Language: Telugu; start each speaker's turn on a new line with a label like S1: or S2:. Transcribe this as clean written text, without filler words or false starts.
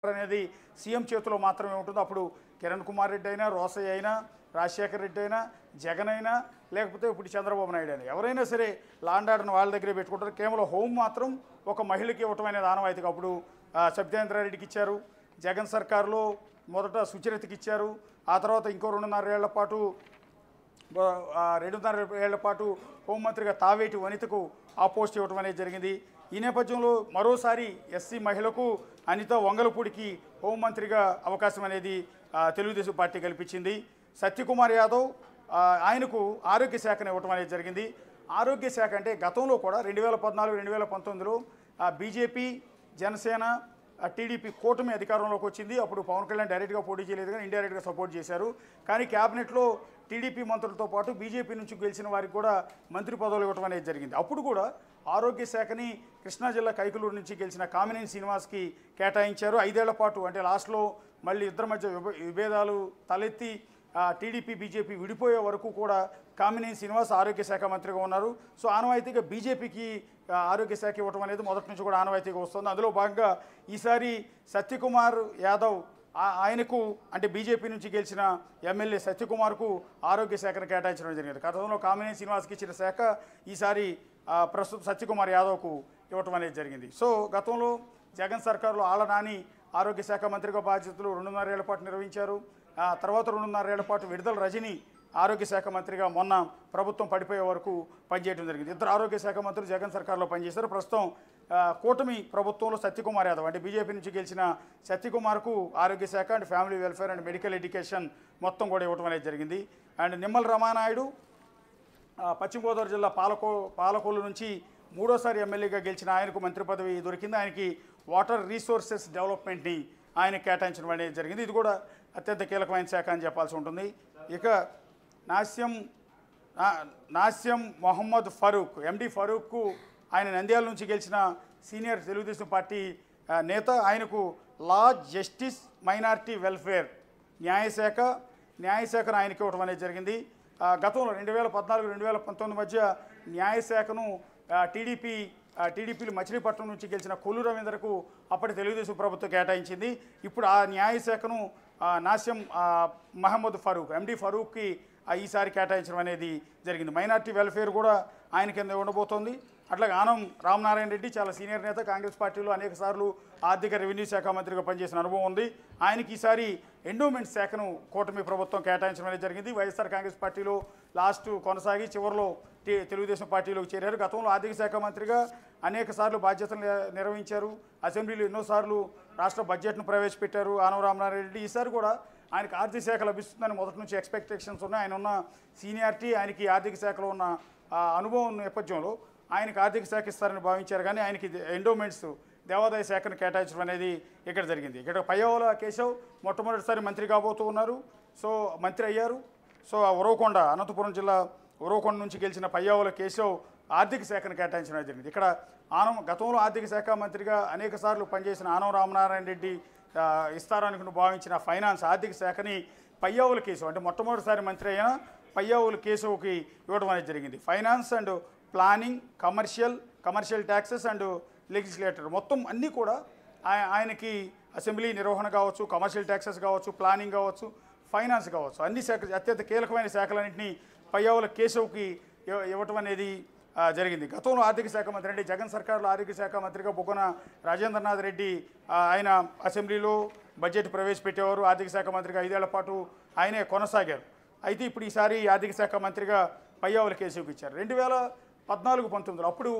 S1: అనేది సీఎం చేతిలో మాత్రమే ఉంటుంది. అప్పుడు కిరణ్ కుమార్ రెడ్డి అయినా, రోసయ్య అయినా, రాజశేఖర్ రెడ్డి అయినా, జగన్ అయినా, లేకపోతే ఇప్పుడు చంద్రబాబు నాయుడు అయినా ఎవరైనా సరే లాండ్ ఆర్డర్ని వాళ్ళ దగ్గరే పెట్టుకుంటారు. కేవలం హోం మాత్రం ఒక మహిళకి ఇవ్వటం అనేది ఆనవాయితీగా అప్పుడు సబితేంద్రారెడ్డికి ఇచ్చారు. జగన్ సర్కారులో మొదట సుచరితకి ఇచ్చారు. ఆ తర్వాత ఇంకో 2.5 ఏళ్ల పాటు 2.5 ఏళ్ల పాటు హోంమంత్రిగా తావేటి వనితకు ఆ పోస్ట్ ఇవ్వటం అనేది జరిగింది. ఈ నేపథ్యంలో మరోసారి ఎస్సీ మహిళకు అనిత వంగలపూడికి హోంమంత్రిగా అవకాశం అనేది తెలుగుదేశం పార్టీ కల్పించింది. సత్యకుమార్ యాదవ్ ఆయనకు ఆరోగ్య శాఖను ఇవ్వటం అనేది జరిగింది. ఆరోగ్య శాఖ అంటే గతంలో కూడా 2014, 2019లో బీజేపీ, జనసేన, టీడీపీ కూటమి అధికారంలోకి వచ్చింది. అప్పుడు పవన్ కళ్యాణ్ డైరెక్ట్గా పోటీ చేయలేదు కానీ ఇండైరెక్ట్గా సపోర్ట్ చేశారు. కానీ క్యాబినెట్లో టీడీపీ మంత్రులతో పాటు బీజేపీ నుంచి గెలిచిన వారికి కూడా మంత్రి పదవులు ఇవ్వడం అనేది జరిగింది. అప్పుడు కూడా ఆరోగ్య శాఖని కృష్ణా జిల్లా కైకలూరు నుంచి గెలిచిన కామినేని శ్రీనివాస్కి కేటాయించారు. 5 ఏళ్ల పాటు అంటే లాస్ట్లో మళ్ళీ ఇద్దరి మధ్య విభేదాలు తలెత్తి టీడీపీ, బీజేపీ విడిపోయే వరకు కూడా కామినేని శ్రీనివాస్ ఆరోగ్య శాఖ మంత్రిగా ఉన్నారు. సో ఆనవాయితీగా బీజేపీకి ఆరోగ్య శాఖ ఇవ్వటం అనేది మొదటి నుంచి కూడా ఆనవాయితీగా వస్తుంది. అందులో భాగంగా ఈసారి సత్యకుమార్ యాదవ్ ఆయనకు అంటే బీజేపీ నుంచి గెలిచిన ఎమ్మెల్యే సత్యకుమార్కు ఆరోగ్య శాఖను కేటాయించడం జరిగింది. గతంలో కామినేని శ్రీనివాస్కి ఇచ్చిన శాఖ ఈసారి ప్రస్తుతం సత్యకుమార్ యాదవ్కు ఇవ్వటం అనేది జరిగింది. సో గతంలో జగన్ సర్కారులో ఆళ్ల నాని ఆరోగ్య శాఖ మంత్రిగా బాధ్యతలు 2.5 ఏళ్ల పాటు నిర్వహించారు. తర్వాత 2.5 ఏళ్ల పాటు విడుదల రజని ఆరోగ్య శాఖ మంత్రిగా మొన్న ప్రభుత్వం పడిపోయే వరకు పనిచేయడం జరిగింది. ఇద్దరు ఆరోగ్య శాఖ మంత్రులు జగన్ సర్కార్లో పనిచేశారు. ప్రస్తుతం కూటమి ప్రభుత్వంలో సత్యకుమార్ యాదవ్ అంటే బీజేపీ నుంచి గెలిచిన సత్యకుమార్కు ఆరోగ్య శాఖ and family welfare and medical education మొత్తం కూడా ఇవ్వడం అనేది జరిగింది. అండ్ నిమ్మల రామానాయుడు పశ్చిమ గోదావరి జిల్లా పాలకొల్లు నుంచి 3వసారి ఎమ్మెల్యేగా గెలిచిన ఆయనకు మంత్రి పదవి దొరికింది. ఆయనకి వాటర్ రీసోర్సెస్ డెవలప్మెంట్ని ఆయన కేటాయించడం అనేది జరిగింది. ఇది కూడా అత్యంత కీలకమైన శాఖ అని చెప్పాల్సి ఉంటుంది. ఇక నాస్యం మొహమ్మద్ ఫరూక్ ఎండి ఫరూక్కు ఆయన నంద్యాల నుంచి గెలిచిన సీనియర్ తెలుగుదేశం పార్టీ నేత. ఆయనకు లా, జస్టిస్, మైనారిటీ వెల్ఫేర్ న్యాయశాఖను ఆయనకి ఇవ్వడం అనేది జరిగింది. గతంలో 2014, 2019 మధ్య న్యాయశాఖను టీడీపీలు మచిలీపట్నం నుంచి గెలిచిన కొల్లు రవీంద్రకు అప్పటి తెలుగుదేశం ప్రభుత్వం కేటాయించింది. ఇప్పుడు ఆ న్యాయశాఖను నాస్యం మహమ్మద్ ఫరూక్ ఎండి ఫరూక్కి ఈసారి కేటాయించడం అనేది జరిగింది. మైనార్టీ వెల్ఫేర్ కూడా ఆయన కింద ఉండబోతోంది. అట్లాగే ఆనం రామనారాయణ రెడ్డి చాలా సీనియర్ నేత, కాంగ్రెస్ పార్టీలో అనేకసార్లు ఆర్థిక రెవెన్యూ శాఖ మంత్రిగా పనిచేసిన అనుభవం ఉంది. ఆయనకి ఈసారి ఎండోమెంట్ శాఖను కూటమి ప్రభుత్వం కేటాయించడం అనేది జరిగింది. వైఎస్ఆర్ కాంగ్రెస్ పార్టీలో లాస్ట్ కొనసాగి చివరిలో తెలుగుదేశం పార్టీలోకి చేరారు. గతంలో ఆర్థిక శాఖ మంత్రిగా అనేకసార్లు బాధ్యతలు నిర్వహించారు. అసెంబ్లీలో ఎన్నోసార్లు రాష్ట్ర బడ్జెట్ను ప్రవేశపెట్టారు ఆనం రామనారాయణ రెడ్డి. ఈసారి కూడా ఆయనకు ఆర్థిక శాఖ లభిస్తుందని మొదటి నుంచి ఎక్స్పెక్టేషన్స్ ఉన్నాయి. ఆయన ఉన్న సీనియారిటీ, ఆయనకి ఆర్థిక శాఖలో ఉన్న అనుభవం నేపథ్యంలో ఆయనకు ఆర్థిక శాఖ ఇస్తారని భావించారు. కానీ ఆయనకి ఎండోమెంట్స్ దేవాదాయ శాఖను కేటాయించడం అనేది ఇక్కడ జరిగింది. ఇక్కడ పయ్యావుల కేశవ్ మొట్టమొదటిసారి మంత్రి కాబోతూ ఉన్నారు. సో మంత్రి అయ్యారు. సో ఉరవకొండ అనంతపురం జిల్లా ఉరవకొండ నుంచి గెలిచిన పయ్యావుల కేశవ్ ఆర్థిక శాఖను కేటాయించడం జరిగింది. ఇక్కడ గతంలో ఆర్థిక శాఖ మంత్రిగా అనేకసార్లు పనిచేసిన ఆనం రామనారాయణ రెడ్డి ఇస్తారనుకుని భావించిన ఫైనాన్స్ ఆర్థిక శాఖని పయ్యావుల కేశవ్ అంటే మొట్టమొదటిసారి మంత్రి అయిన పయ్యావుల కేశవ్కి ఇవ్వడం అనేది జరిగింది. Finance and planning, commercial taxes and legislator మొత్తం అన్నీ కూడా ఆయనకి అసెంబ్లీ నిర్వహణ కావచ్చు, కమర్షియల్ ట్యాక్సెస్ కావచ్చు, ప్లానింగ్ కావచ్చు, ఫైనాన్స్ కావచ్చు, అన్ని శాఖ అత్యంత కీలకమైన శాఖలన్నింటినీ పయ్యావుల కేశవ్కి ఇవ్వటం అనేది జరిగింది. గతంలో ఆర్థిక శాఖ మంత్రి అంటే జగన్ సర్కారులో ఆర్థిక శాఖ మంత్రిగా బుగ్గన రాజేంద్రనాథ్ రెడ్డి ఆయన అసెంబ్లీలో బడ్జెట్ ప్రవేశపెట్టేవారు. ఆర్థిక శాఖ మంత్రిగా 5 ఏళ్ల పాటు ఆయనే కొనసాగారు. అయితే ఇప్పుడు ఈసారి ఆర్థిక శాఖ మంత్రిగా పయ్యావుల కేశవ్కి ఇచ్చారు. 2014, 19 అప్పుడు